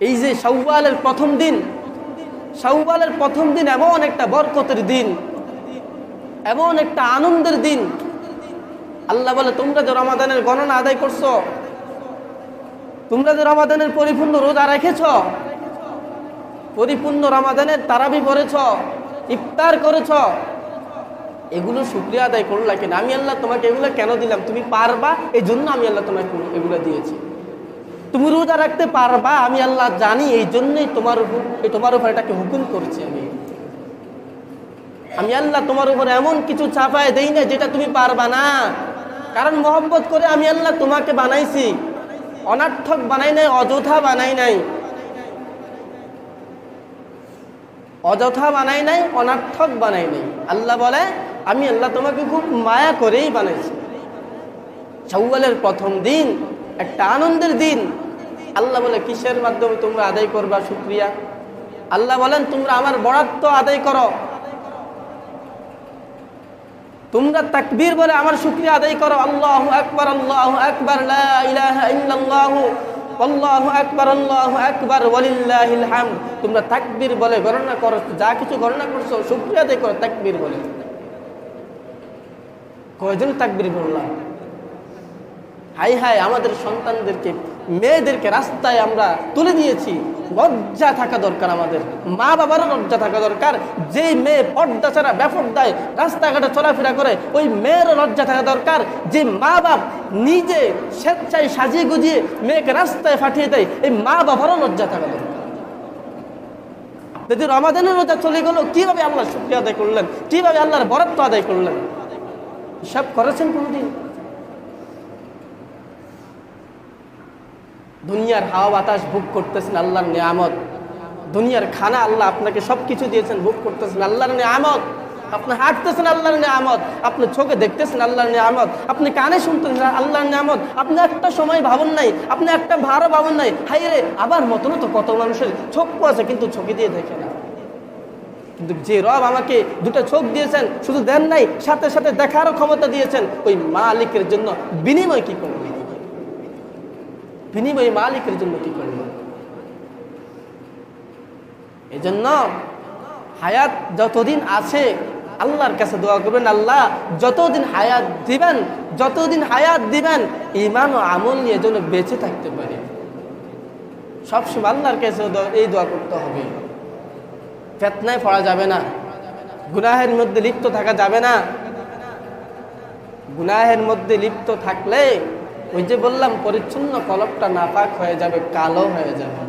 এই যে শাওয়ালের প্রথম দিন, শাওয়ালের প্রথম দিন এমন একটা বরকতের দিন, এমন একটা আনন্দের দিন। আল্লাহ বলে, তোমরা যে রমাদানের গণনা আদায় করছো, তোমরা যে রমাদানের পরিপূর্ণ রোজা রেখেছ, পরিপূর্ণ রমাদানের তারাবি পড়েছ, ইফতার করেছ, এগুলো শুকরিয়া আদায় করলা কিনা? আমি আল্লাহ তোমাকে এগুলো কেন দিলাম? তুমি পারবা, এই জন্য আমি আল্লাহ তোমাকে এগুলো দিয়েছি। তুমি রোজা রাখতে পারবা, আমি আল্লাহ জানি, এই জন্যই তোমার উপর এটাকে হুকুম করছি। আমি আল্লাহ তোমার উপর এমন কিছু চাপায় দেই না যেটা তুমি পারবা না, কারণ মহব্বত করে আমি আল্লাহ তোমাকে বানাইছি, অনার্থক বানাই নাই, অযথা বানাই নাই, অযথা বানাই নাই, অনার্থক বানাই নাই। আল্লাহ বলে, আমি আল্লাহ তোমাকে খুব মায়া করেই বানাইছি। শাওয়ালের প্রথম দিন একটা আনন্দের দিন। আল্লাহ বলে, কিসের মাধ্যমে তোমরা আদায় করবা শুকরিয়া? আল্লাহ বলেন, তোমরা আমার বরাদ্দ আদায় করো, তোমরা তাকবীর বলে আমার শুকরিয়া আদায় করো। আল্লাহু আকবার, আল্লাহু আকবার, লা ইলাহা ইল্লাল্লাহ, আল্লাহু আকবার, আল্লাহু আকবার, ওয়ালিল্লাহিল হামদ। তোমরা তাকবীর বলে গণনা করো, যা কিছু গণনা করছো শুকরিয়া আদায় করো তাকবীর বলে। কয়জন তাকবীর বললাম? হাই হাই, আমাদের সন্তানদেরকে, মেয়েদেরকে রাস্তায় আমরা তুলে দিয়েছি। লজ্জা থাকা দরকার, আমাদের মা বাবারও লজ্জা থাকা দরকার। যে মেয়ে পর্দা ছাড়া বেপর্দায় রাস্তাঘাটে চলাফেরা করে, ওই মেয়েরও লজ্জা থাকা দরকার। যে মা বাপ নিজে স্বেচ্ছায় সাজিয়ে গুজিয়ে মেয়েকে রাস্তায় পাঠিয়ে দেয়, এই মা বাবারও লজ্জা থাকা দরকার। যদি রমাদানের রোজা চলে গেল, কিভাবে আল্লাহ শুকরিয়া আদায় করলেন, কিভাবে আল্লাহর বরাদ্দ আদায় করলেন, হিসাব করেছেন কোনদিন? দুনিয়ার হাওয়া বাতাস ভোগ করতেছেন, আল্লাহর নিয়ামত। দুনিয়ার খানা আল্লাহ আপনাকে সবকিছু দিয়েছেন, ভোগ করতেছেন, আল্লাহর নিয়ামত। আপনি হাঁটতেছেন, আল্লাহর নিয়ামত। আপনি চোখে দেখতেছেন, আল্লাহর নিয়ামত। আপনি কানে শুনতেছেন, আল্লাহর নিয়ামত। আপনি একটা সময় ভাবুন নাই, আপনি একটা ভারও ভাবুন নাই, হাই রে আবার মতনও তো কত মানুষের চক্ষু আছে কিন্তু চোখে দিয়ে দেখে না। কিন্তু যে রব আমাকে দুটো চোখ দিয়েছেন, শুধু দেন নাই, সাথে সাথে দেখারও ক্ষমতা দিয়েছেন, ওই মালিকের জন্য বিনিময় কি করবেন? বিনিময় মালিকের জন্য কি করবেন? এই জন্য হায়াত যতদিন আছে আল্লাহর কাছে দোয়া করবেন, আল্লাহ যতদিন হায়াত দিবেন, যতদিন হায়াত দিবেন, ঈমান ও আমল নিয়ে যেন বেঁচে থাকতে পারে। সবসময় আল্লাহর কাছে এই দোয়া করতে হবে। ফিতনায় পড়া যাবে না, গুনাহের মধ্যে লিপ্ত থাকা যাবে না। গুনাহের মধ্যে লিপ্ত থাকলে ওই যে বললাম, পরিচ্ছন্ন কলবটা নাপাক হয়ে যাবে, কালো হয়ে যাবে।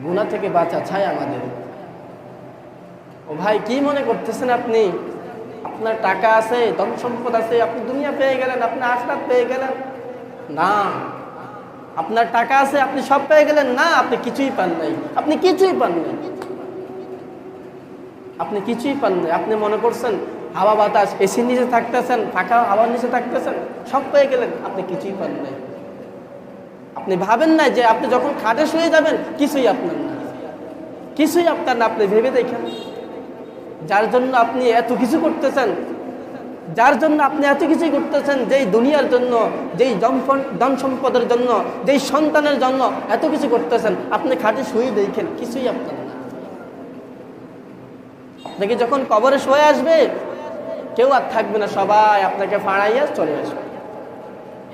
গুনাহ থেকে বাঁচা চাই আমাদের। ও ভাই, কি মনে করতেছেন আপনি? আপনার টাকা আছে, ধন সম্পদ আছে, আপনি দুনিয়া পেয়ে গেলেন, আপনি আখিরাত পেয়ে গেলেন? না। আপনার টাকা আছে, আপনি সব পেয়ে গেলেন? না, আপনি কিছুই পান নাই, আপনি কিছুই পান নাই, আপনি কিছুই পান নাই। আপনি মনে করছেন হাওয়া বাতাস, এসির নিচে থাকতেছেন, ফাঁকা হাওয়ার নিচে থাকতেছেন, সব পেয়ে গেলেন, আপনি কিছুই পান নাই। আপনি ভাবেন না যে আপনি যখন খাটে শুয়ে যাবেন কিছুই আপনার না, কিছুই আপনার না। আপনি ভেবে দেখেন, যার জন্য আপনি এত কিছু করতেছেন, যার জন্য আপনি এত কিছুই করতেছেন, যেই দুনিয়ার জন্য, যেই ধন সম্পদের জন্য, যেই সন্তানের জন্য এত কিছু করতেছেন, আপনি খাটে শুয়ে দেখেন কিছুই আপনার না। আপনাকে যখন কবরে শুয়ে আসবে, কেউ আর থাকবে না, সবাই আপনাকে ফাড়াইয়া চলে আসবে।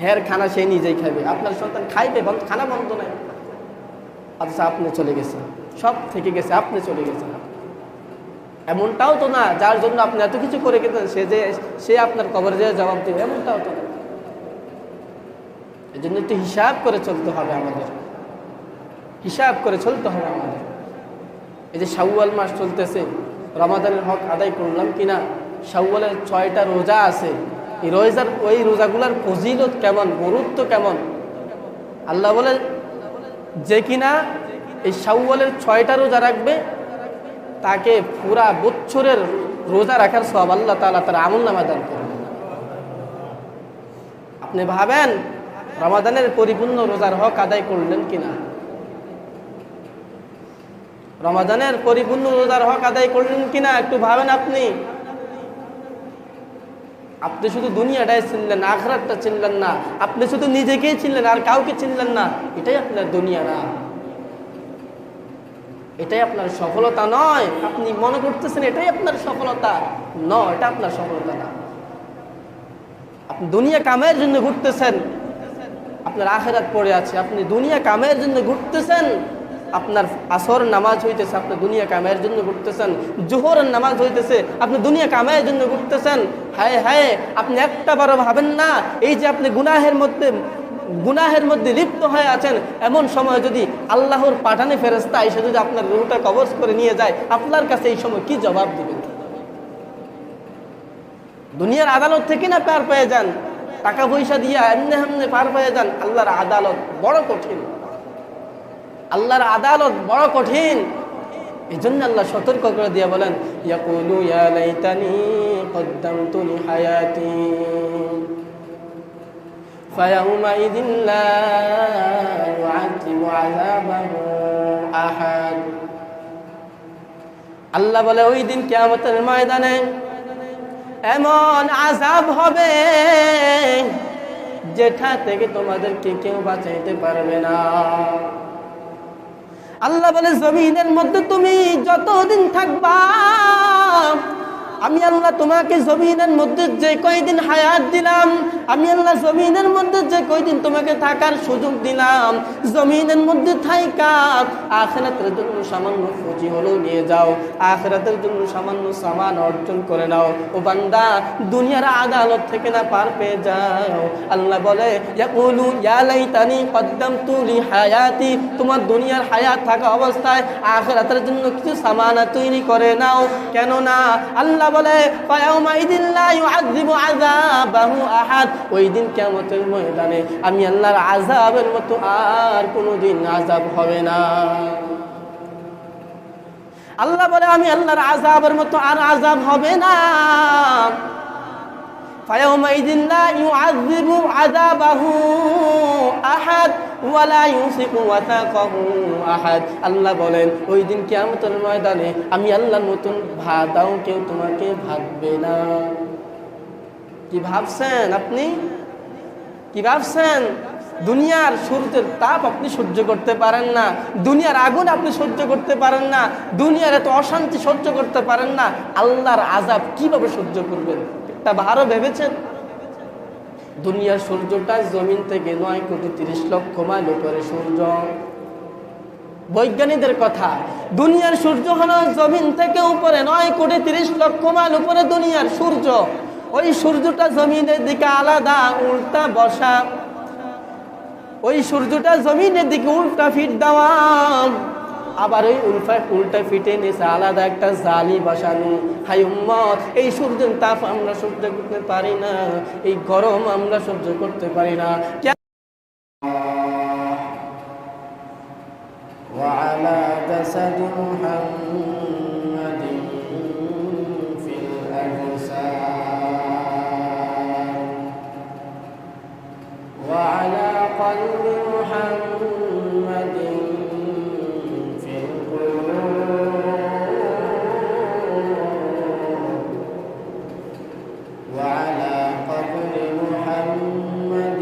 হের খানা সে নিজেই খাবে, আপনার সন্তান খাইবে, খানা বন্ধ নাই। আচ্ছা, আপনি চলে গেছেন, সব থেকে গেছে, আপনি চলে গেছেন। এমনটাও তো না যার জন্য আপনি এত কিছু করে গেছেন সে আপনার কবরে যেয়ে জবাব দেবে, এমনটাও তো না। এই জন্য একটু হিসাব করে চলতে হবে আমাদের, হিসাব করে চলতে হবে আমাদের। এই যে শাওয়াল মাস চলতেছে, রমাদানের হক আদায় করলাম কিনা? শাওয়ালের 6টা রোজা আছে, ওই রোজাগুলার ফজিলত কেমন, গুরুত্ব কেমন? আল্লাহ বলে, যে কিনা এই শাওয়ালের 6টা রোজা রাখবে, তাকে পুরা বছরের রোজা রাখার সওয়াব আল্লাহ তাআলা তার আমলনামা দান করবেন। আপনি ভাবেন রমাদানের পরিপূর্ণ রোজার হক আদায় করলেন কিনা? রমাদানের পরিপূর্ণ রোজার হক আদায় করলেন কিনা একটু ভাবেন আপনি। আপনি শুধু দুনিয়াটাই চিনলেন, আখিরাতটা চিনলেন না, আপনি শুধু নিজেকেই চিনলেন আর কাউকে চিনলেন না, এটাই আপনার দুনিয়া না, এটাই আপনার সফলতা নয়। আপনি মনে করতেছেন এটাই আপনার সফলতা, নয়, এটা আপনার সফলতা না। আপনি দুনিয়া কামের জন্য ঘুরতেছেন, আপনার আখিরাত পড়ে আছে। আপনি দুনিয়া কামের জন্য ঘুরতেছেন, আপনার আসর নামাজ হইতেছে, আপনি দুনিয়া কামের জন্য ঘুরতেছেন। জোহরের নামাজ হইতেছে, আপনি দুনিয়া কামের জন্য ঘুরতেছেন। হায় হায়, আপনি একটা বারো ভাবেন না এই যে আপনি গুনাহের মধ্যে লিপ্ত হয়ে আছেন, এমন সময় যদি আল্লাহর পাঠানে ফেরেশতা এসে যদি আপনার রূহটা কবজ করে নিয়ে যায়, আপনার কাছে এই সময় কি জবাব দিবেন? দুনিয়ার আদালত থেকে না পার পেয়ে যান, টাকা পয়সা দিয়ে এমনি হেমনে পার পেয়ে যান, আল্লাহর আদালত বড় কঠিন, আল্লাহর আদালত বড় কঠিন। এই জন্য আল্লাহ সতর্ক করে দিয়ে বলেন, ইয়াকুলু ইয়া লাইতানি কদ্দামতু লিহায়াতি ফায়াউমাইযিন লা ইউআযিবু আযাবাহু আহাদ। আল্লাহ বলে ওই দিন কিয়ামতের ময়দানে এমন আযাব হবে যেটা থেকে তোমাদেরকে কেউ বাঁচাইতে পারবে না। আল্লাহ বলে জমিনের মধ্যে তুমি যতদিন থাকবা, আমি আল্লাহ তোমাকে জমিনের মধ্যে যে কয়দিন হায়াত দিলাম, আমি আল্লাহ জমিনের মধ্যে যে কয়দিন তোমাকে থাকার সুযোগ দিলাম, জমিনের মধ্যে থাইকা আখিরাতের জন্য সামান্য পুঁজি হলেও নিয়ে যাও, আখিরাতের জন্য সামান্য সামান অর্জন করে নাও। ও বান্দা, দুনিয়ার আদালত থেকে না পার পেয়ে যাও। আল্লাহ বলে ইয়াকুলু ইয়া লাইতানি কদ্দামতু লিহায়াতি, তোমার দুনিয়ার হায়াত থাকা অবস্থায় আখিরাতের জন্য কিছু সামান তৈরি করে নাও। কেন না? আল্লাহ বলে ফায়াউমাইযিন লা ইউআযিবু আযাবাহু আহাদ, ওই দিন কিয়ামতের ময়দানে আমি আল্লাহর আযাবের মতো আর কোনোদিন আযাব হবে না। আল্লাহ বলে আমি আল্লাহর আযাবের মতো আর আযাব হবে না। ফায়াউমাইযিন লা ইউআযিবু আযাবাহু আহাদ ওয়া লা ইউসিকু ওয়াসাকাহু আহাদ। আল্লাহ বলেন ওই দিন কিয়ামতের ময়দানে আমি আল্লাহর মতন ভাদাও কেউ তোমাকে ভাববে না। কি ভাবছেন আপনি? কি ভাবছেন? দুনিয়ার সূর্যের তাপ আপনি সহ্য করতে পারেন না, দুনিয়ার আগুন আপনি সহ্য করতে পারেন না, দুনিয়ার এত অশান্তি সহ্য করতে পারেন না, আল্লাহর আযাব কিভাবে সহ্য করবেন? একটা ভারও ভেবেছেন? দুনিয়ার সূর্যটা জমিন থেকে 9,30,00,000 মাইল উপরে সূর্য। বৈজ্ঞানিকদের কথা, দুনিয়ার সূর্য হলো জমিন থেকে উপরে 9,30,00,000 মাইল উপরে দুনিয়ার সূর্য। ওই সূর্যটা জমিনের দিকে আলাদা উল্টা বসা, ওই সূর্যটা জমিনের দিকে উল্টা ফিট দেওয়া, আবার ওই উল্টা ফিটে নিচে আলাদা একটা জালি বসানো। হাই উম্মত, এই সূর্যের তাপ আমরা সহ্য করতে পারি না, এই গরম আমরা সহ্য করতে পারি না। وعلى جسد محمد في الأجسام وعلى قلب محمد في القلوب وعلى قبر محمد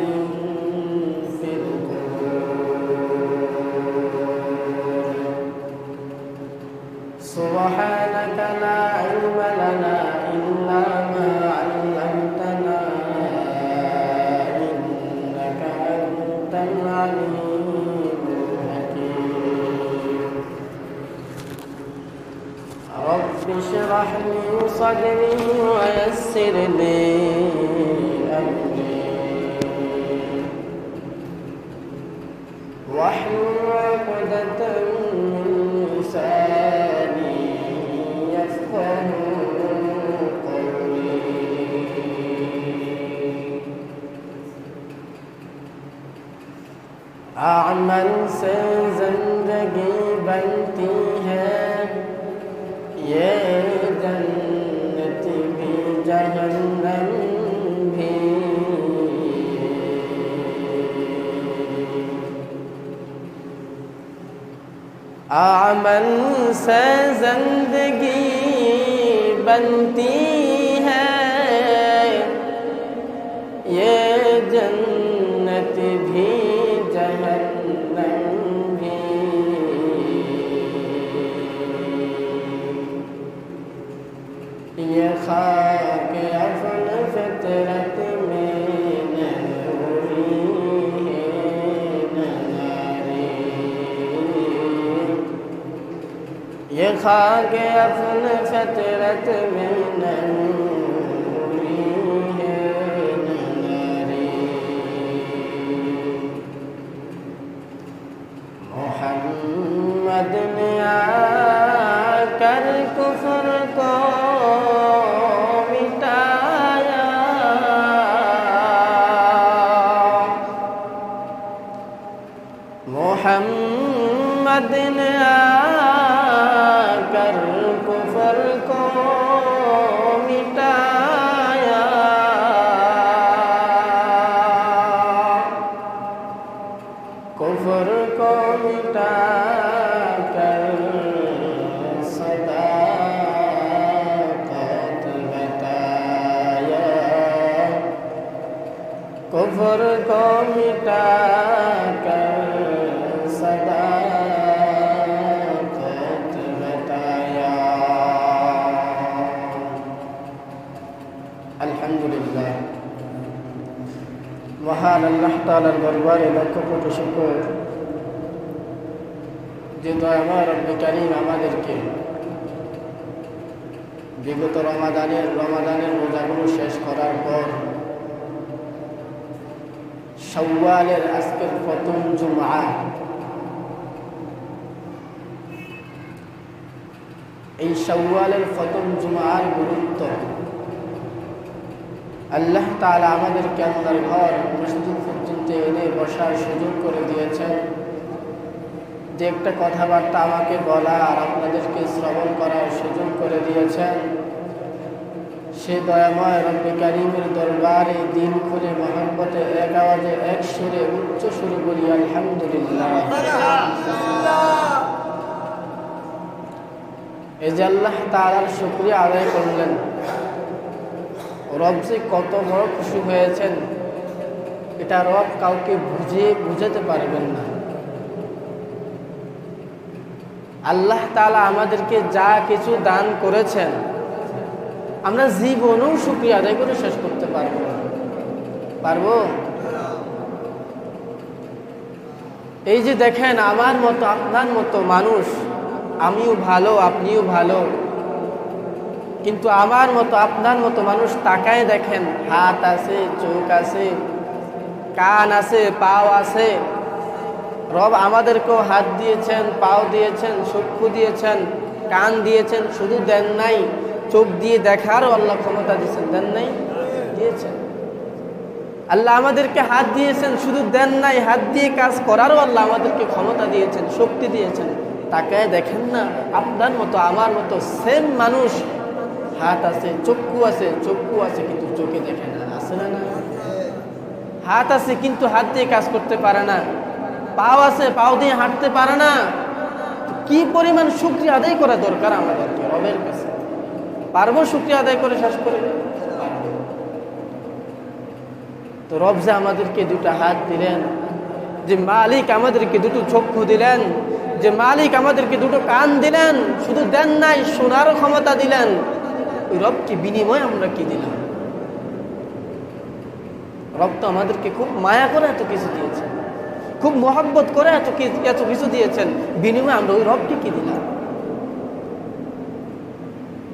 في سبحانك لا علم لنا إلا ما علمتنا إنك أنت العليم الحكيم رب اشرح لي صدري ويسر لي أمري واحلل عقدة من لساني يفقه قولي अमल से जिंदगी बनती है ये जन्नत भी जहन्नम भी अमल से जिंदगी बनती है भी जहन्नम भी ये खाक अफन फितरत में नूरी है ननारी ये खाक अफन फितरत में नूरी है ननारी मोहम्मद ने आकर कुफ्र को मोहम्मद ने आकर कुफर को मिटाया कुफर को मिटाकर सदाकत बताया कुफर को मिटाकर सदाकत बताया। अल्हम्दुलिल्लाह মহান আল্লাহ তাআলার দরবারে লক্ষ কোটি শুকর যে দয়াময় রব্বে কারীম আমাদেরকে বিগত রমাদানের রোজাগুলো শেষ করার পর শাওয়ালের আজকের প্রথম জুমআ এই শাওয়ালের প্রথম জুমআর গুরুত্ব আল্লাহ তাআলা আমাদেরকে আল্লাহর ঘর মসজিদ পর্যন্ত এনে বসার সুযোগ করে দিয়েছেন যে একটা কথাবার্তা আমাকে বলা আর আপনাদেরকে শ্রবণ করার সুযোগ করে দিয়েছেন সে দয়াময় রব্বে কারীমের দরবারে দিন খুলে মহব্বতে এক আওয়াজে এক সুরে উচ্চ সুরে বলি আলহামদুলিল্লাহ। এই যে আল্লাহ তাআলার শুকরিয়া আদায় করলেন রব যে কত বড় খুশি হয়েছেন এটা রব কাউকে বুঝাতে পারবেন না। আল্লাহ তাআলা আমাদেরকে যা কিছু দান করেছেন আমরা জীবনেও শুকরিয়া আদায় করে শেষ করতে পারবো না। পারবো? এই যে দেখেন আমার মতো আপনার মতো মানুষ, আমিও ভালো আপনিও ভালো, কিন্তু আমার মতো আপনার মতো মানুষ তাকায় দেখেন হাত আছে, চোখ আছে, কান আছে, পাও আছে। রব আমাদেরকেও হাত দিয়েছেন, পাও দিয়েছেন, চক্ষু দিয়েছেন, কান দিয়েছেন, শুধু দেন নাই চোখ দিয়ে দেখারও আল্লাহ ক্ষমতা দিয়েছেন, দেন নাই? দিয়েছেন। আল্লাহ আমাদেরকে হাত দিয়েছেন, শুধু দেন নাই হাত দিয়ে কাজ করারও আল্লাহ আমাদেরকে ক্ষমতা দিয়েছেন, শক্তি দিয়েছেন। তাকায় দেখেন না আপনার মতো আমার মতো সেম মানুষ, হাত আছে, চক্ষু আছে, কিন্তু চোখে দেখে না, আছে না? না, হাত আছে কিন্তু হাত দিয়ে কাজ করতে পারে না, পাও আছে পাও দিয়ে হাঁটতে পারে না। কি পরিমাণ শুকরিয়া আদায় করা দরকার আমাদেরকে রবের কাছে। পারবো শুকরিয়া আদায় করে শেষ করে? তো রব যে আমাদেরকে দুটো হাত দিলেন, যে মালিক আমাদেরকে দুটো চক্ষু দিলেন, যে মালিক আমাদেরকে দুটো কান দিলেন, শুধু দেন নাই শোনারও ক্ষমতা দিলেন, ওই রবকে বিনিময়ে আমরা কি দিলাম? রব তো আমাদেরকে খুব মায়া করে এত কিছু দিয়েছেন, খুব মহব্বত করে এত কিছু দিয়েছেন, বিনিময়ে আমরা ওই রবকে কি দিলাম?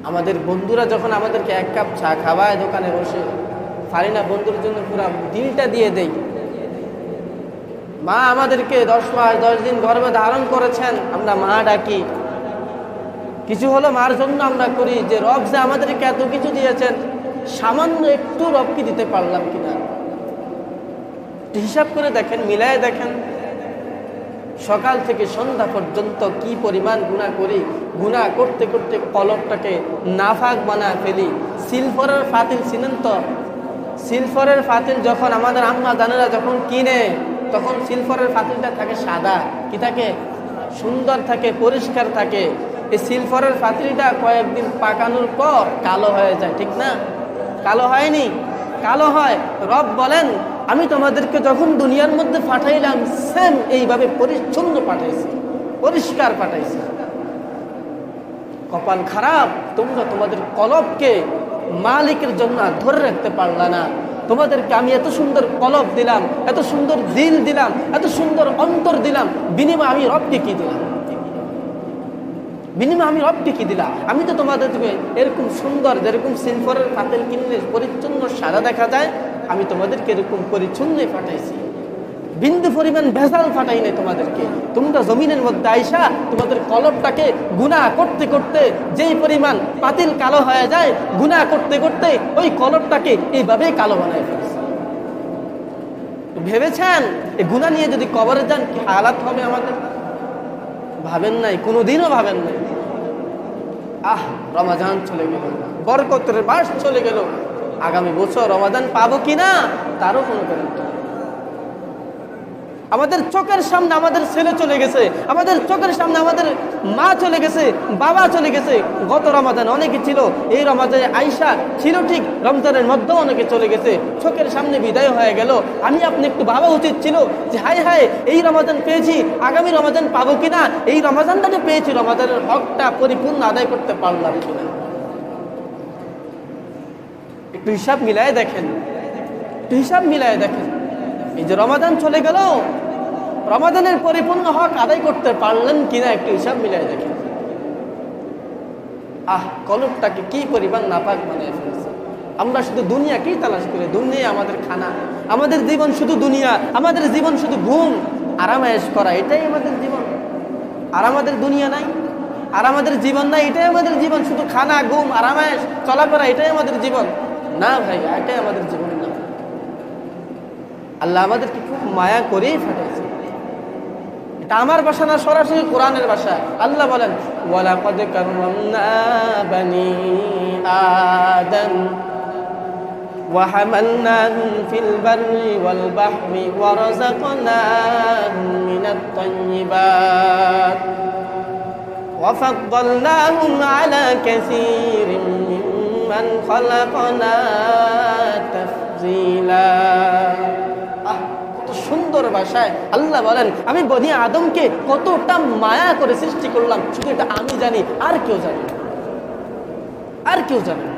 আমাদের বন্ধুরা যখন আমাদেরকে এক কাপ চা খাওয়ায় দোকানে বসে, পারি না বন্ধুর জন্য পুরো দিলটা দিয়ে দেই। মা আমাদেরকে 10 মাস 10 দিন গর্ভে ধারণ করেছেন, আমরা মা ডাকি। কিছু হলো মার জন্য আমরা করি, যে রব যে আমাদেরকে এত কিছু দিয়েছেন সামান্য একটু রবকে দিতে পারলাম কিনা হিসাব করে দেখেন, মিলায় দেখেন। সকাল থেকে সন্ধ্যা পর্যন্ত কি পরিমাণ গুনাহ করি, গুনাহ করতে করতে কলবটাকে নাফাক বানায় ফেলি। সিলভারের ফাতিল চিনেন তো? সিলভারের ফাতিল যখন আমাদের আম্মা জানেরা যখন কিনে, তখন সিলভারের ফাতিলটা থাকে সাদা, কি থাকে? সুন্দর থাকে, পরিষ্কার থাকে। এই সিলভারের ফাতিলটা কয়েকদিন পাকানোর পর কালো হয়ে যায়, ঠিক না? কালো হয়নি? কালো হয়। রব বলেন আমি তোমাদেরকে যখন দুনিয়ার মধ্যে পাঠাইলাম সেম এইভাবে পরিচ্ছন্ন পাঠাইছি, পরিষ্কার পাঠাইছি। কপাল খারাপ, তোমরা তোমাদের কলবকে মালিকের জন্য ধরে রাখতে পারলা না। তোমাদেরকে আমি এত সুন্দর কলব দিলাম, এত সুন্দর দিল দিলাম, এত সুন্দর অন্তর দিলাম, বিনিময়ে আমি রবকে কি দিলাম? বিনিময়ে আমি রবকে কি দিলাম? আমি তো তোমাদেরকে এরকম সুন্দর, যেরকম সিলভারের পাতিল কিনলে পরিচ্ছন্ন সাদা দেখা যায়, আমি তোমাদেরকে এরকম পরিচ্ছন্নই পাঠাইছি, বিন্দু পরিমাণ ভেজাল ফাটাই নাই তোমাদেরকে। তোমরা জমিনের মধ্যে আইসা তোমাদের কলবটাকে গুনাহ করতে করতে যেই পরিমাণ পাতিল কালো হয়ে যায়, গুনাহ করতে করতে ওই কলবটাকে এইভাবেই কালো বানায় ফেলছে। ভেবেছেন এই গুনাহ নিয়ে যদি কবরে যান কি হালাত হবে আমাদের? ভাবেন নাই, কোনোদিনও ভাবেন নাই। রমাজান চলে গেল, বরকতের মাস চলে গেল, আগামী বছর রমাজান পাবো কিনা তারও কোনো গ্যারান্টি। আমাদের চোখের সামনে আমাদের ছেলে চলে গেছে, আমাদের চোখের সামনে আমাদের মা চলে গেছে, বাবা চলে গেছে। গত রমাজান অনেকে ছিল, এই রমাজানে আইসা ছিল ঠিক, রমজানের মধ্যেও অনেকে চলে গেছে, চোখের সামনে বিদায় হয়ে গেল। আমি আপনি একটু ভাবা উচিত ছিল যে হায় হায় এই রমাজান পেয়েছি, আগামী রমাজান পাবো কিনা, এই রমাজানটাকে পেয়েছি, রমাজানের হকটা পরিপূর্ণ আদায় করতে পারলাম কিনা। একটু হিসাব মিলায় দেখেন, একটু হিসাব মিলায় দেখেন। এই যে রমাজান চলে গেল, রমাজানের পরিপূর্ণ হক আদায় করতে পারলেন কিনা একটু হিসাব মিলাই দেখেন। কলবটাকে কি পরিমাণ নাপাক বানিয়ে ফেলছে। আমরা শুধু দুনিয়াকেই তালাশ করি, দুনিয়া আমাদের খানা, আমাদের জীবন শুধু দুনিয়া, আমাদের জীবন শুধু ঘুম আরামায়েশ করা, এটাই আমাদের জীবন। আর আমাদের দুনিয়া নাই, আর আমাদের জীবন নাই, এটাই আমাদের জীবন। শুধু খানা, ঘুম, আরামায়েশ, চলাফেরা, এটাই আমাদের জীবন না ভাই, এটাই আমাদের জীবন না। আল্লাহ আমাদেরকে খুব মায়া করেই ফাটাইছে। এটা আমার ভাষা না, সরাসরি কোরআনের ভাষা। আল্লাহ বলেন ওয়ালাকাদ কাররামনা বানি আদম ওয়া হামালনাহুম ফিল বাররি ওয়াল বাহরি ওয়া রাযাকনাহুম মিনাত তাইয়্যিবাত ওয়া ফাদ্দালনাহুম আলা কাসীরিন মিম্মান খালাকনা তাফযীলা। সুন্দর ভাষায় আল্লাহ বলেন আমি বনি আদমকে কতটা মায়া করে সৃষ্টি করলাম, শুধু এটা আমি জানি, আর কেউ জানে না, আর কেউ জানে না।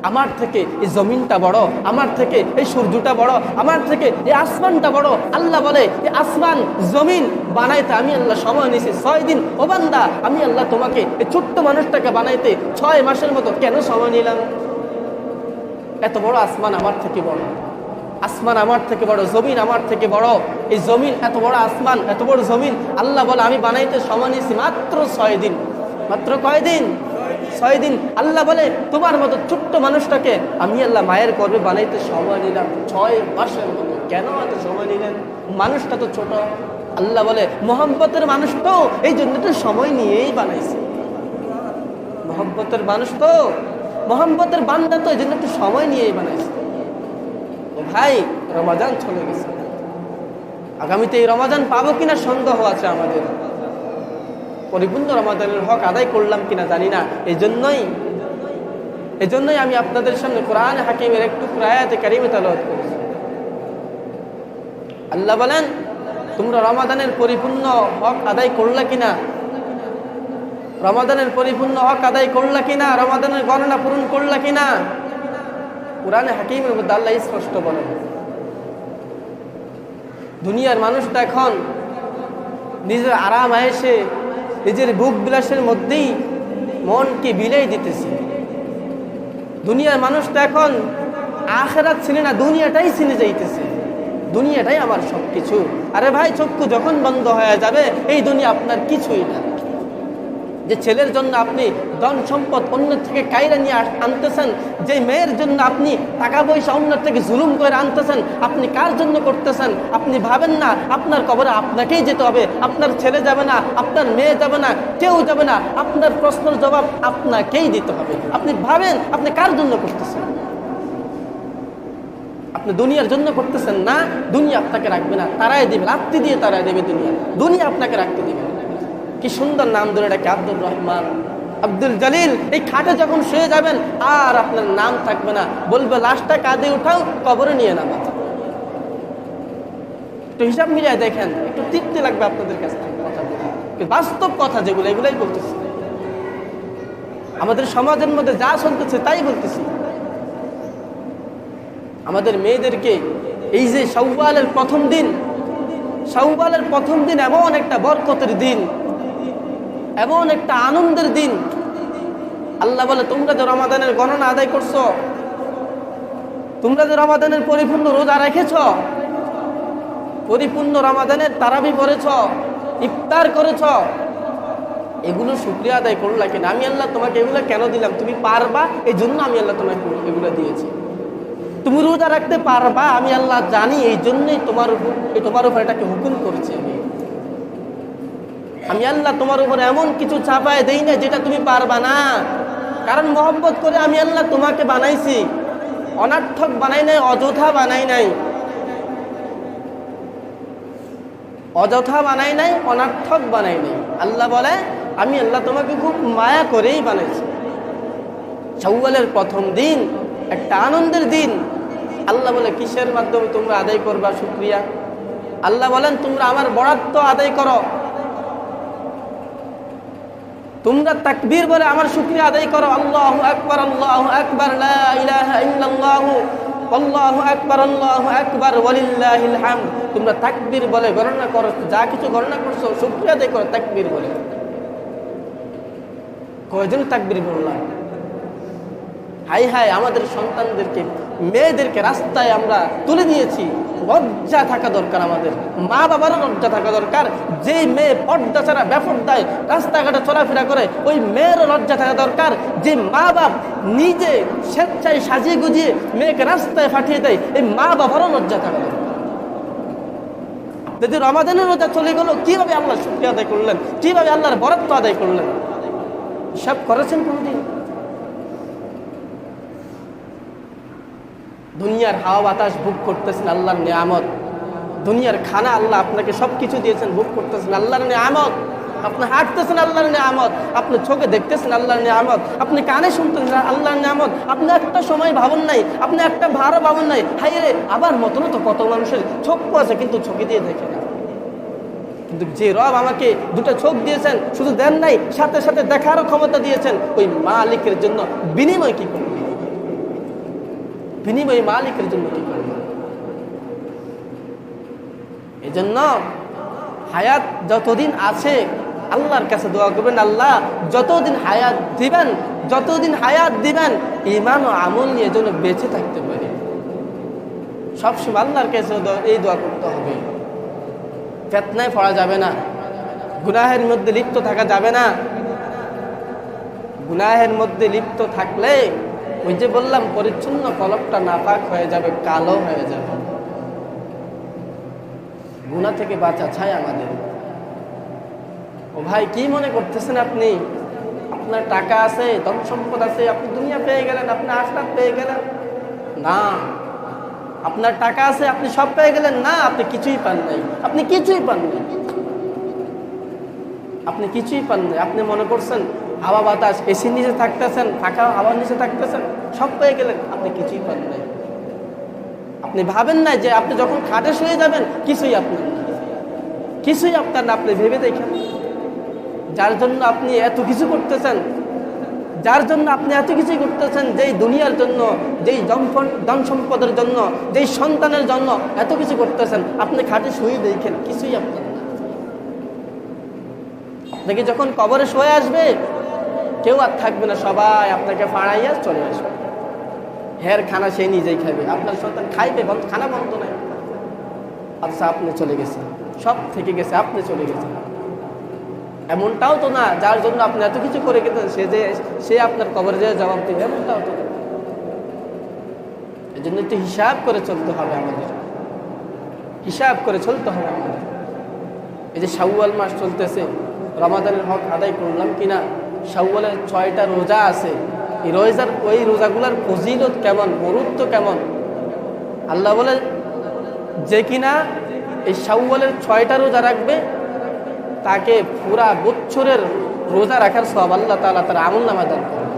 আমার থেকে এই জমিনটা বড়, আমার থেকে এই সূর্যটা বড়, আমার থেকে এই আসমানটা বড়। আল্লাহ বলে এই আসমান জমিন বানাইতে আমি আল্লাহ সময় নিয়েছি 6 দিন। ও বান্দা, আমি আল্লাহ তোমাকে এই ছোট্ট মানুষটাকে বানাইতে 6 মাসের মতো কেন সময় নিলাম? এত বড় আসমান আমার থেকে বড়, আসমান আমার থেকে বড়, জমিন আমার থেকে বড়। এই জমিন এত বড়, আসমান এত বড়, জমিন আল্লাহ বলে আমি বানাইতে সময় নিয়েছি মাত্র 6 দিন। মাত্র কয় দিন? 6 দিন। আল্লাহ বলে তোমার মতো ছোট্ট মানুষটাকে আমি আল্লাহ মায়ের গর্ভে বানাইতে সময় নিলাম 6 মাসের মতো। কেন এত সময় নিলেন? মানুষটা তো ছোট। আল্লাহ বলে মোহাম্মতের মানুষটাও এই জন্য তো সময় নিয়েই বানাইছে। মোহাম্মতের মানুষ তো, মোহাম্মতের বান্দা তো এই জন্য একটু সময় নিয়েই বানাইছে। ভাই রমাজান চলে গেছে, আগামীতে এই রমাজান পাবো কিনা সন্দেহ আছে আমাদের। পরিপূর্ণ রমাজানের হক আদায় করলাম কিনা জানি না। এই জন্যই আমি আপনাদের সামনে কোরআন হাকিমের একটু আয়াতে কারিমে তেলাওয়াত করেছি। আল্লাহ বলেন তোমরা রমাদানের পরিপূর্ণ হক আদায় করলা কিনা, রমাদানের পরিপূর্ণ হক আদায় করলা কিনা, রমাদানের গণনা পূরণ করলা কিনা। কোরআনে হাকিমের মধ্যে আল্লাহ স্পষ্ট বলেন দুনিয়ার মানুষটা এখন নিজের আরাম আয়েশে, নিজের বুক বিলাসের মধ্যেই মনকে বিলাই দিতেছে। দুনিয়ার মানুষটা এখন আখিরাত চিনে না, দুনিয়াটাই চিনে যাইতেছে। দুনিয়াটাই আমার সবকিছু। আরে ভাই, চক্ষু যখন বন্ধ হয়ে যাবে এই দুনিয়া আপনার কিছুই না। যে ছেলের জন্য আপনি ধন সম্পদ অন্যের থেকে কাইরা নিয়ে আনতেছেন, যে মেয়ের জন্য আপনি টাকা পয়সা অন্যের থেকে জুলুম করে আনতেছেন, আপনি কার জন্য করতেছেন? আপনি ভাবেন না আপনার কবরে আপনাকেই যেতে হবে। আপনার ছেলে যাবে না, আপনার মেয়ে যাবে না, কেউ যাবে না। আপনার প্রশ্নের জবাব আপনাকেই দিতে হবে। আপনি ভাবেন আপনি কার জন্য করতেছেন? আপনি দুনিয়ার জন্য করতেছেন না, দুনিয়া আপনাকে রাখবে না, তারাই দিবে, রাত্রি দিয়ে তারাই দেবে। দুনিয়া আপনাকে রাখতে দিবে। কি সুন্দর নাম ধরে ডাকে, আব্দুর রহমান, আব্দুল জলিল। এই খাটে যখন শুয়ে যাবেন আর আপনার নাম থাকবে না, বলবে লাশটা কাঁধে উঠাও, কবরে নিয়ে নামা। একটু হিসাব মিলিয়ে দেখেন, একটু তৃপ্তি লাগবে আপনাদের কাছ থেকে কথা বলে। বাস্তব কথা যেগুলো, এগুলাই বলতেছি। আমাদের সমাজের মধ্যে যা চলতেছে তাই বলতেছি। আমাদের মেয়েদেরকে এই যে শাওয়ালের প্রথম দিন, শাওয়ালের প্রথম দিন এমন একটা বরকতের দিন, এমন একটা আনন্দের দিন। আল্লাহ বলে, তোমরা যে রমাদানের গণনা আদায় করছো, তোমরা যে রমাদানের পরিপূর্ণ রোজা রেখেছ, পরিপূর্ণ রমাদানের তারাবি পড়েছ, ইফতার করেছ, এগুলো শুকরিয়া আদায় করলা কিনা? আমি আল্লাহ তোমাকে এগুলো কেন দিলাম? তুমি পারবা, এই জন্য আমি আল্লাহ তোমাকে এগুলো দিয়েছি। তুমি রোজা রাখতে পারবা, আমি আল্লাহ জানি, এই জন্যই তোমার উপর এটাকে হুকুম করেছি। আমি আল্লাহ তোমার উপর এমন কিছু চাপায় দেই না যেটা তুমি পারবা না, কারণ মহব্বত করে আমি আল্লাহ তোমাকে বানাইছি। অনার্থক বানাই নাই, অযথা বানাই নাই, অযথা বানাই নাই, অনার্থক বানাই নাই। আল্লাহ বলে, আমি আল্লাহ তোমাকে খুব মায়া করেই বানাইছি। শাওয়ালের প্রথম দিন একটা আনন্দের দিন। আল্লাহ বলে, কিসের মাধ্যমে তোমরা আদায় করবা শুকরিয়া? আল্লাহ বলেন, তোমরা আমার বরাদ্দ আদায় করো, তোমরা তাকবীর বলে আমার শুকরিয়া আদায় করো। আল্লাহু আকবার, আল্লাহু আকবার, লা ইলাহা ইল্লাল্লাহু, আল্লাহু আকবার, আল্লাহু আকবার, ওয়ালিল্লাহিল হামদ। তোমরা তাকবীর বলে গণনা করো, যা কিছু গণনা করছো শুকরিয়া আদায় করো তাকবীর বলে। কয়জন তাকবীর বললাম? হাই হাই, আমাদের সন্তানদেরকে, মেয়েদেরকে রাস্তায় আমরা তুলে দিয়েছি। লজ্জা থাকা দরকার, আমাদের মা বাবারও লজ্জা থাকা দরকার। যে মেয়ে পর্দা ছাড়া বেপর্দায় রাস্তাঘাটে চলাফেরা করে, ওই মেয়েরও লজ্জা থাকা দরকার। যে মা বাপ নিজে স্বেচ্ছায় সাজিয়ে গুজিয়ে মেয়েকে রাস্তায় পাঠিয়ে দেয়, এই মা বাবারও লজ্জা থাকা দরকার। যদি রমাদানের রোজা চলে গেল, কিভাবে আল্লাহ শুকরিয়া আদায় করলেন, কিভাবে আল্লাহর বরাদ্দ আদায় করলেন? সব করেছেন কোনদিন? দুনিয়ার হাওয়া বাতাস ভোগ করতেছেন, আল্লাহর নিয়ামত। দুনিয়ার খানা আল্লাহ আপনাকে সবকিছু দিয়েছেন, ভোগ করতেছেন, আল্লাহর নিয়ামত। আপনি হাঁটতেছেন, আল্লাহর নিয়ামত। আপনি চোখে দেখতেছেন, আল্লাহর নিয়ামত। আপনি কানে শুনতেছেন, আল্লাহর নিয়ামত। আপনি একটা সময় ভাবুন নাই, আপনি একটা ভাড়া ভাবুন নাই, হাই রে আবার মতনও তো কত মানুষের চক্ষু আছে কিন্তু চোখে দিয়ে দেখে না। কিন্তু যে রব আমাকে দুটো চোখ দিয়েছেন, শুধু দেন নাই, সাথে সাথে দেখারও ক্ষমতা দিয়েছেন, ওই মালিকের জন্য বিনিময় কি করবে? বিনিময় মালিকের জন্য কি করবে? এই জন্য হায়াত যতদিন আছে আল্লাহর কাছে দোয়া করবেন, আল্লাহ যতদিন হায়াত দিবেন, যতদিন হায়াত দিবেন, ঈমান ও আমল নিয়ে যেন বেঁচে থাকতে পারে। সবসময় আল্লাহর কাছে এই দোয়া করতে হবে। ফিতনায় পড়া যাবে না, গুনাহের মধ্যে লিপ্ত থাকা যাবে না। গুনাহের মধ্যে লিপ্ত থাকলে ওই যে বললাম, পরিচ্ছন্ন কলবটা নাপাক হয়ে যাবে, কালো হয়ে যাবে। গুনাহ থেকে বাঁচা চাই আমাদের। ও ভাই, কি মনে করতেছেন আপনি? আপনার টাকা আছে, ধন সম্পদ আছে, আপনি দুনিয়া পেয়ে গেলেন, আপনি আখিরাত পেয়ে গেলেন? না। আপনার টাকা আছে, আপনি সব পেয়ে গেলেন? না, আপনি কিছুই পান নাই। আপনি কিছুই পান নাই, আপনি কিছুই পান নাই। আপনি মনে করছেন হাওয়া বাতাস, এসির নিচে থাকতেছেন, ফাঁকা হাওয়ার নিচে থাকতেছেন, সব পেয়ে গেলেন, আপনি কিছুই পান নাই। আপনি ভাবেন না যে আপনি যখন খাটে শুয়ে যাবেন কিছুই আপনার না, কিছুই আপনার না। আপনি ভেবে দেখেন, যার জন্য আপনি এত কিছু করতেছেন, যার জন্য আপনি এত কিছুই করতেছেন, যেই দুনিয়ার জন্য, যেই ধন সম্পদের জন্য, যেই সন্তানের জন্য এত কিছু করতেছেন, আপনি খাটে শুয়ে দেখেন কিছুই আপনার না। আপনাকে যখন কবরে শুয়ে আসবে, কেউ আর থাকবে না, সবাই আপনাকে ফাড়াইয়া চলে আসবে। হের খানা সে নিজেই খাবে, আপনার সন্তান খাইবে, খানা বন্ধ নাই। আচ্ছা, আপনি চলে গেছেন, সব থেকে গেছে, আপনি চলে গেছেন। এমনটাও তো না যার জন্য আপনি এত কিছু করে গেছেন সে আপনার কবরে যেয়ে জবাব দেবে, এমনটাও তো না। এই জন্য একটু হিসাব করে চলতে হবে আমাদের, হিসাব করে চলতে হবে আমাদের। এই যে শাওয়াল মাস চলতেছে, রমাদানের হক আদায় করলাম কিনা? শাওয়ালের 6টা রোজা আছে, ওই রোজাগুলার ফজিলত কেমন, গুরুত্ব কেমন? আল্লাহ বলে, যে কিনা এই শাওয়ালের 6টা রোজা রাখবে, তাকে পুরা বছরের রোজা রাখার সওয়াব আল্লাহ তাআলা তার আমলনামায় দান করবে।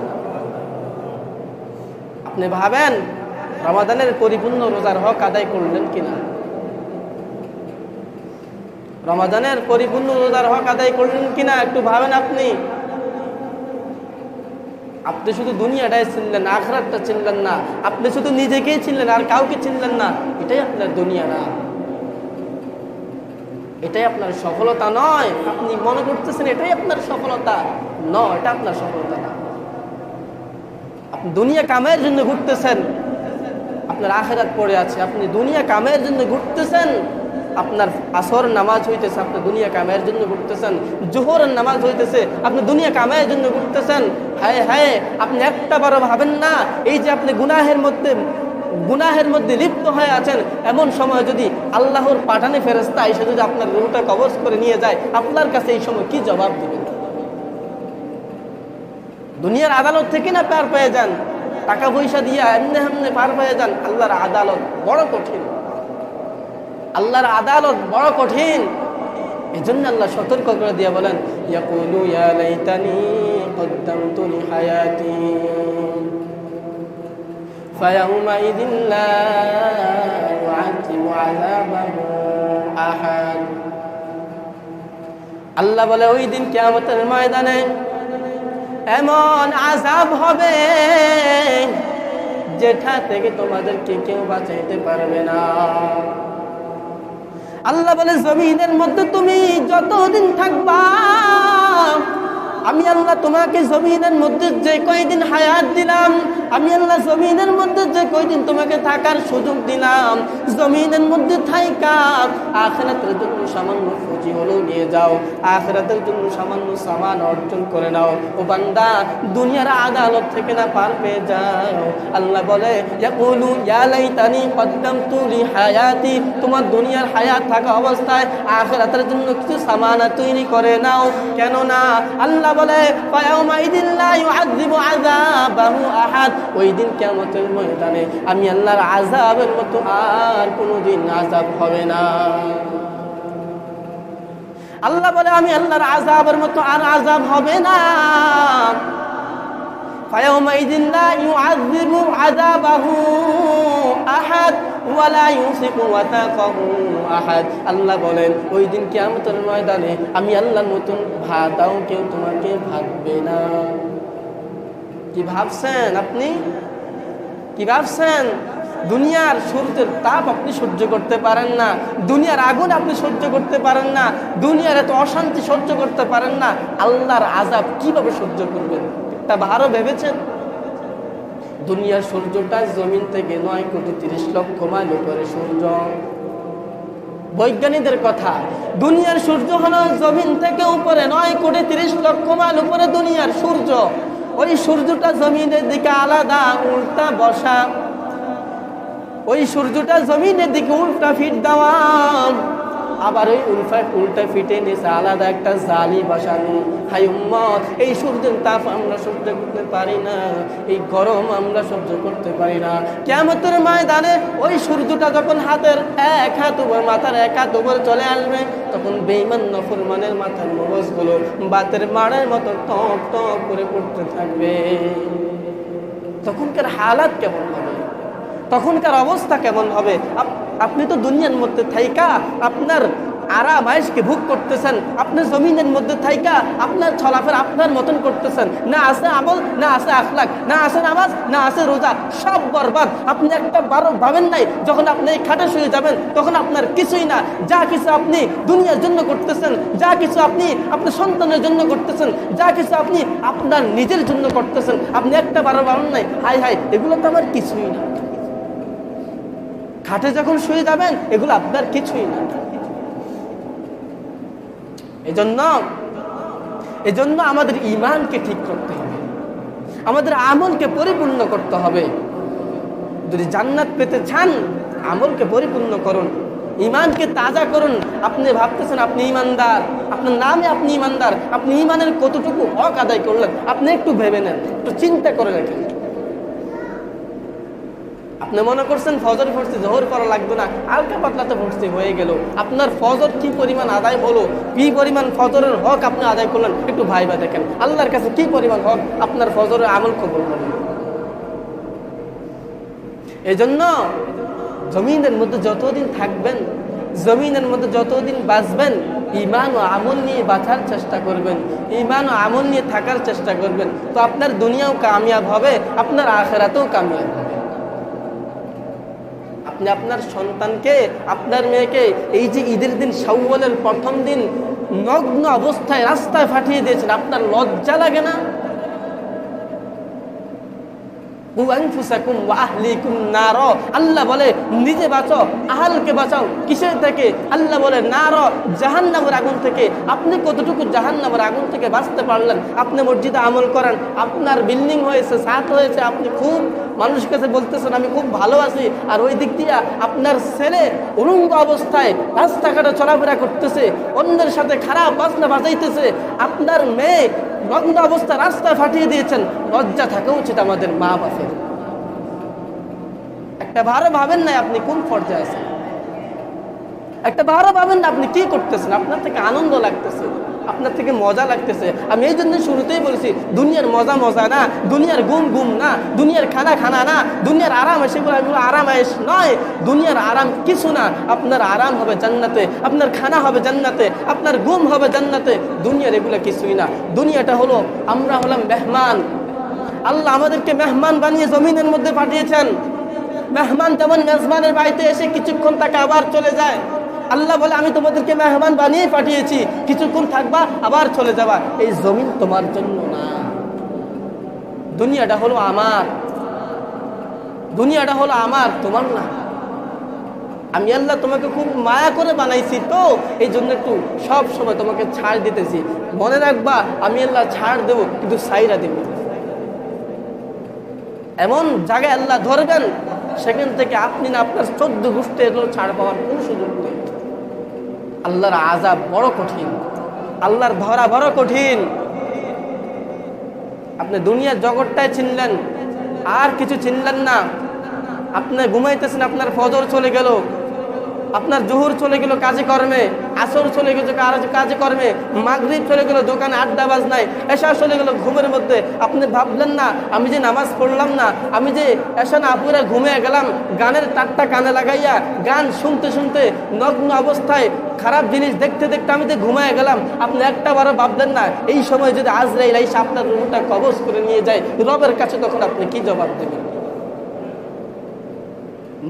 আপনি ভাবেন রমাদানের পরিপূর্ণ রোজার হক আদায় করলেন কিনা? রমাদানের পরিপূর্ণ রোজার হক আদায় করলেন কিনা একটু ভাবেন। আপনি শুধু দুনিয়াটাই চিনলেন, আখিরাতটা চিনলেন না। আপনি শুধু নিজেকেই চিনলেন, আর কাউকে চিনলেন না। এটাই আপনার দুনিয়া না, এটাই আপনার সফলতা নয়। আপনি মনে করতেছেন এটাই আপনার সফলতা, নয়, এটা আপনার সফলতা না। আপনি দুনিয়া কামের জন্য ঘুরতেছেন, আপনার আখিরাত পড়ে আছে। আপনি দুনিয়া কামের জন্য ঘুরতেছেন, আপনার আসর নামাজ হইতেছে, আপনি দুনিয়া কামের জন্য ঘুরতেছেন। জোহরের নামাজ হইতেছে, আপনি দুনিয়া কামের জন্য ঘুরতেছেন। হায় হায়, আপনি একটা বারো ভাবেন না এই যে আপনি গুনাহের মধ্যে লিপ্ত হয়ে আছেন। এমন সময় যদি আল্লাহর পাঠানে ফেরেশতা এসে যদি আপনার রূহটা কবজ করে নিয়ে যায়, আপনার কাছে এই সময় কি জবাব দিবেন? দুনিয়ার আদালত থেকে না পার পেয়ে যান, টাকা পয়সা দিয়ে এমনি এমনি পার পেয়ে যান। আল্লাহর আদালত বড় কঠিন, আল্লাহর আদালত বড় কঠিন। এই জন্য আল্লাহ সতর্ক করে দিয়ে বলেন, ইয়াকুলু ইয়া লাইতানি কদ্দামতু লিহায়াতি ফায়াউমাইযিন লা ইউআযিবু আযাবাহু আহাদ। আল্লাহ বলে ওই দিন কিয়ামতের ময়দানে এমন আযাব হবে যেটা থেকে তোমাদেরকে কেউ বাঁচাইতে পারবে না। আল্লাহ বলে জমিনের মধ্যে তুমি যতদিন থাকবা, আমি আল্লাহ তোমাকে জমিনের মধ্যে যে কয়দিন হায়াত দিলাম, আমি আল্লাহ জমিনের মধ্যে যে কয়দিন তোমাকে থাকার সুযোগ দিলাম, জমিনের মধ্যে থাইকা আখিরাতের জন্য সামান্য পুঁজি হলেও নিয়ে যাও, আখিরাতের জন্য সামান্য সামান অর্জন করে নাও। ও বান্দা, দুনিয়ার আদালত থেকে না পার পেয়ে যাও। আল্লাহ বলে ইয়াকুলু ইয়া লাইতানি কদ্দামতু লিহায়াতি, তোমার দুনিয়ার হায়াত থাকা অবস্থায় আখিরাতের জন্য কিছু সামান তৈরি করে নাও। কেন না? আল্লাহ বলে ফায়াউমাইযিন লা ইউআযিবু আযাবাহু আহাদ, ওই দিন কিয়ামতের ময়দানে আমি আল্লাহর আযাবের মতো আর কোনোদিন আযাব হবে না। আল্লাহ বলে আমি আল্লাহর আযাবের মতো আর আযাব হবে না। ফায়াউমাইযিন লা ইউআযিবু আযাবাহু আহাদ ওয়া লা ইউসিকু ওয়াতাকাহু আহাদ। আল্লাহ বলেন ওই দিন কিয়ামতের ময়দানে আমি আল্লাহর মতন ভাতাও কেউ তোমাকে ভাববে না। কি ভাবছেন আপনি? কি ভাবছেন? দুনিয়ার সূর্যের তাপ আপনি সহ্য করতে পারেন না, দুনিয়ার আগুন আপনি সহ্য করতে পারেন না, দুনিয়ার এত অশান্তি সহ্য করতে পারেন না, আল্লাহর আযাব কিভাবে সহ্য করবেন? তা ভালো ভেবেছেন? দুনিয়ার সূর্যটা জমিন থেকে 9,30,00,000 মাইল উপরে সূর্য। বৈজ্ঞানিকদের কথা, দুনিয়ার সূর্য হলো জমিন থেকে উপরে 9,30,00,000 মাইল উপরে দুনিয়ার সূর্য। ওই সূর্যটা জমিনের দিকে আলাদা উল্টা বসা, ওই সূর্যটা জমিনের দিকে উল্টা ফিট দেওয়া, আবার ওই উল্টা ফিটে নিচে আলাদা একটা জালি বসানো। হাই উম্মত, এই সূর্যের তাপ আমরা সহ্য করতে পারি না, এই গরম আমরা সহ্য করতে পারি না। কিয়ামতের ময়দানে ওই সূর্যটা যখন হাতের এক হাত উপর, মাথার এক হাত উপর চলে আসবে, তখন বেঈমান নাফরমানের মাথার মগজগুলো বাতের মাড়ের মতো টপ টপ করে পড়তে থাকবে। তখনকার হালাত কেমন হবে? তখনকার অবস্থা কেমন হবে? আপনি তো দুনিয়ার মধ্যে থাইকা আপনার আরাম আয়েশকে ভোগ করতেছেন, আপনি জমিনের মধ্যে থাইকা আপনার চলাফেরা আপনার মতন করতেছেন। না আছে আমল, না আছে আখলাক, না আছে নামাজ, না আছে রোজা, সব বরবাদ। আপনি একটা বারো ভাবেন নাই যখন আপনি এই খাটে শুয়ে যাবেন তখন আপনার কিছুই না। যা কিছু আপনি দুনিয়ার জন্য করতেছেন, যা কিছু আপনি আপনার সন্তানের জন্য করতেছেন, যা কিছু আপনি আপনার নিজের জন্য করতেছেন, আপনি একটা বারো ভাবেন নাই হাই হাই এগুলো তো আমার কিছুই না। খাটে যখন শুয়ে যাবেন এগুলো আপনার কিছুই না। এজন্য আমাদের ঈমানকে ঠিক করতে হবে, আমাদের আমলকে পরিপূর্ণ করতে হবে। যদি জান্নাত পেতে চান আমলকে পরিপূর্ণ করুন, ঈমানকে তাজা করুন। আপনি ভাবতেছেন আপনি ঈমানদার, আপনার নামে আপনি ঈমানদার, আপনি ঈমানের কতটুকু হক আদায় করলেন আপনি একটু ভেবে নেন, একটু চিন্তা করে রাখেন। আপনি মনে করছেন ফজর পড়ছি, জোহর করা লাগবে না, হালকা পাতলাতে পড়ছি হয়ে গেল। আপনার ফজর কি পরিমাণ আদায় হলো, কি পরিমাণ ফজরের হক আপনি আদায় করলেন একটু ভাইবা দেখেন। আল্লাহর কাছে কি পরিমাণ হক আপনার ফজরের আমল কবুল করলেন। এই জন্য জমিনের মধ্যে যতদিন থাকবেন জমিনের মধ্যে যতদিন বাঁচবেন ঈমান ও আমল নিয়ে বাঁচার চেষ্টা করবেন, ঈমান ও আমল নিয়ে থাকার চেষ্টা করবেন, তো আপনার দুনিয়াও কামিয়াব হবে, আপনার আখিরাতেও কামিয়াব হবে। আপনি আপনার সন্তানকে, আপনার মেয়েকে এই যে ঈদের দিন শাওয়ালের প্রথম দিন নগ্ন অবস্থায় রাস্তায় পাঠিয়ে দিয়েছেন, আপনার লজ্জা লাগে না? আল্লাহ বলে নিজে বাঁচাও, আহালকে বাঁচাও। কিসের থেকে? আল্লাহ বলে নার, জাহান্নামের আগুন থেকে। আপনি কতটুকু জাহান্নামের আগুন থেকে বাঁচতে পারলেন? আপনি মসজিদে আমল করেন, আপনার বিল্ডিং হয়েছে, ছাদ হয়েছে, আপনি খুব মানুষের কাছে বলতেছেন আমি খুব ভালো আছি, আর ওই দিক দিয়ে আপনার ছেলে উলঙ্গ অবস্থায় রাস্তাঘাটে চলাফেরা করতেছে, অন্যের সাথে খারাপ বাজনা বাজাইতেছে, আপনার মেয়ে নগ্ন অবস্থা রাস্তায় ফাটিয়ে দিয়েছেন। লজ্জা থাকা উচিত আমাদের মা বাপের। একটা ভালো ভাবেন না আপনি কোন পর্যায়ে আছেন, একটা ভালো ভাবেন না আপনি কি করতেছেন, আপনার থেকে আনন্দ লাগতেছে, আপনার থেকে মজা লাগতেছে। আমি এই জন্য শুরুতেই বলেছি দুনিয়ার মজা মজা না, দুনিয়ার গুম গুম না, দুনিয়ার খানা খানা না, দুনিয়ার আরাম সেগুলো এগুলো আরামায়েশ নয়। দুনিয়ার আরাম কিছু না, আপনার আরাম হবে জান্নাতে, আপনার খানা হবে জান্নাতে, আপনার গুম হবে জান্নাতে। দুনিয়ার এগুলো কিছুই না। দুনিয়াটা হলো, আমরা হলাম মেহমান। আল্লাহ আমাদেরকে মেহমান বানিয়ে জমিনের মধ্যে পাঠিয়েছেন। মেহমান যেমন মেজবানের বাড়িতে এসে কিছুক্ষণ তাকে আবার চলে যায়, আল্লাহ বলে আমি তোমাদেরকে মেহমান বানিয়ে পাঠিয়েছি, কিছুক্ষণ থাকবা আবার চলে যাবা। এই জমিন তোমার জন্য না, দুনিয়াটা হলো আমার, দুনিয়াটা হলো আমার, তোমার না। আমি আল্লাহ তোমাকে খুব মায়া করে বানাইছি, তো এই জন্য একটু সব সময় তোমাকে ছাড় দিতেছি। মনে রাখবা আমি আল্লাহ ছাড় দেবো, কিন্তু সাইরা দেব। এমন জায়গায় আল্লাহ ধরবেন, সেখান থেকে আপনি না আপনার 14 গোষ্ঠী এগুলো ছাড় পাওয়ার কোনো সুযোগ নেই। আল্লাহর আযাব বড় কঠিন, আল্লাহর ধরা বড় কঠিন। আপনি দুনিয়ার জগৎটাই চিনলেন, আর কিছু চিনলেন না। আপনি ঘুমাইতেছেন, আপনার ফজর চলে গেল, আপনার জোহর চলে গেল কাজে কর্মে, আসর চলে গেছে কাজে কর্মে, মাগরিব চলে গেল দোকানে আড্ডা বাজনায়, এশা চলে গেল ঘুমের মধ্যে। আপনি ভাবলেন না আমি যে নামাজ পড়লাম না, আমি যে এশা না পুরা ঘুমিয়ে গেলাম, গানের তারটা কানে লাগাইয়া গান শুনতে শুনতে নগ্ন অবস্থায় খারাপ জিনিস দেখতে দেখতে আমি যে ঘুমিয়ে গেলাম। আপনি একটা বারও ভাবলেন না এই সময় যদি আজরাইল এসে আপনার রুহটা কবজ করে নিয়ে যায়, রবের কাছে তখন আপনি কি জবাব দেবেন?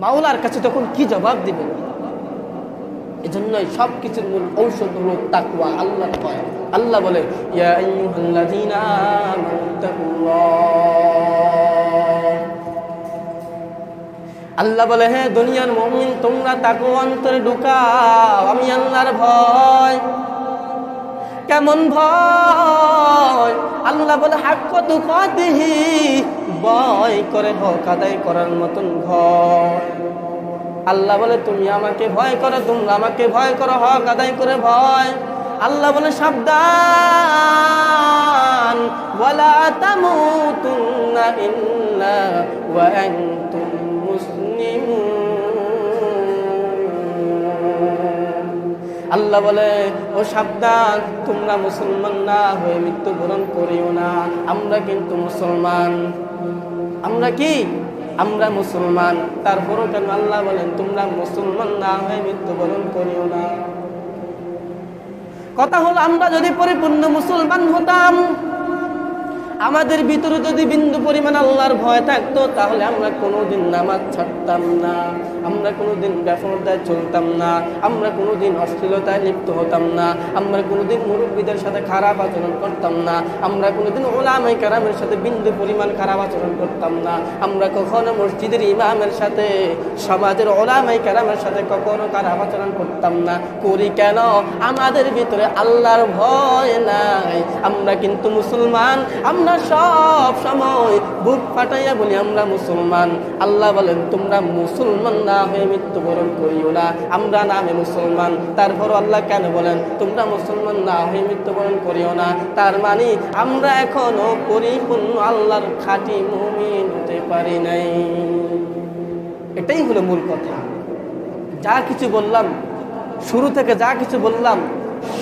মাওলার কাছে তখন কি জবাব দিবেন? এজন্যই সব কিছুর মূল ঔষধ হলো তাকওয়া, আল্লাহর ভয়। আল্লাহ বলে ইয়া আইয়ুহাল্লাযীনা আমানুত্তাকুল্লাহ, আল্লাহ বলে হে দুনিয়ার মুমিন তোমরা তাকওয়া অন্তরে ঢুকাও, আমি আল্লাহর ভয়। কেমন ভয়? আল্লাহ বলে হাক্কা তুকাতিহি, ভয় করে হক আদায় করার মতন ভয়। আল্লাহ বলে তুমি আমাকে ভয় করো, তোমরা আমাকে ভয় করো, হক আদায় করে ভয়। আল্লাহ বলে সাবধান, ওয়ালা তামুতুন্না ইল্লা ওয়া আনতুম মুসলিমুন। আল্লাহ বলে ও সাবধান, তোমরা মুসলমান না হয়ে মৃত্যুবরণ করিও না। আমরা কিন্তু মুসলমান, আমরা কি? আমরা মুসলমান। তারপরও কেন আল্লাহ বলেন তোমরা মুসলমান না হয়ে মৃত্যুবরণ করিও না? কথা হলো আমরা যদি পরিপূর্ণ মুসলমান হতাম, আমাদের ভিতরে যদি বিন্দু পরিমাণ আল্লাহর ভয় থাকতো, তাহলে আমরা কোনোদিন নামাজ ছাড়তাম না, আমরা কোনোদিন বেপরদায় চলতাম না, আমরা কোনোদিন অশ্লীলতায় লিপ্ত হতাম না, আমরা কোনোদিন মুরব্বীদের সাথে খারাপ আচরণ করতাম না, আমরা কোনোদিন উলামায়ে কেরামের সাথে বিন্দু পরিমাণ খারাপ আচরণ করতাম না, আমরা কখনো মসজিদের ইমামের সাথে, সমাজের উলামায়ে কেরামের সাথে কখনো খারাপ আচরণ করতাম না। করি কেন? আমাদের ভিতরে আল্লাহর ভয় নাই। আমরা কিন্তু মুসলমান, আমরা সব সময় বুক ফাটাইয়া বলি আমরা মুসলমান। আল্লাহ বলেন তোমরা মুসলমান না হয়ে মৃত্যুবরণ করিও না। আমরা নামে মুসলমান, তারপর আল্লাহ কেন বলেন তোমরা মুসলমান না হয়ে মৃত্যুবরণ করিও না? তার মানে আমরা এখনো পরিপূর্ণ আল্লাহর খাঁটি মুমিন হতে পারি নাই। এটাই হলো মূল কথা। যা কিছু বললাম, শুরু থেকে যা কিছু বললাম,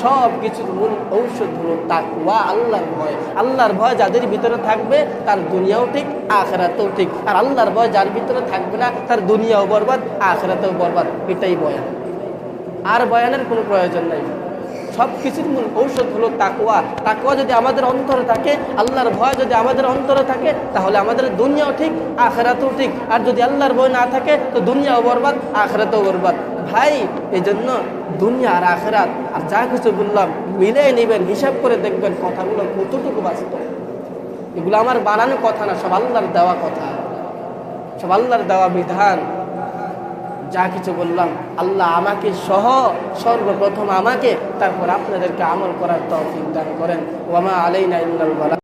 সব কিছুর মূল ঔষধ হলো তাকওয়া, আল্লাহর ভয়। আল্লাহর ভয় যাদের ভিতরে থাকবে তার দুনিয়াও ঠিক, আখিরাতেও ঠিক। আর আল্লাহর ভয় যার ভিতরে থাকবে না, তার দুনিয়াও বরবাদ, আখিরাতেও বরবাদ। এটাই বয়ান। আর বয়ানের কোনো প্রয়োজন নাই। সব কিছুর মূল ঔষধ হলো তাকওয়া। তাকওয়া যদি আমাদের অন্তরে থাকে, আল্লাহর ভয় যদি আমাদের অন্তরে থাকে, তাহলে আমাদের দুনিয়াও ঠিক আখিরাতও ঠিক। আর যদি আল্লাহর ভয় না থাকে তো দুনিয়াও বরবাদ, আখিরাতও বরবাদ। ভাই এই জন্য দুনিয়া আর আখিরাত আর যা কিছু বললাম মিলিয়ে নেবেন, হিসাব করে দেখবেন কথাগুলো কতটুকু বাস্তব। এগুলো আমার বানানো কথা না, সব আল্লাহর দেওয়া কথা, সব আল্লাহর দেওয়া বিধান। যা কিছু বললাম আল্লাহ আমাকে সহ সর্বপ্রথম আমাকে, তারপর আপনাদেরকে আমল করার তৌফিক দান করেন। ওয়া মা আলাইনা ইল্লাল বালাগ।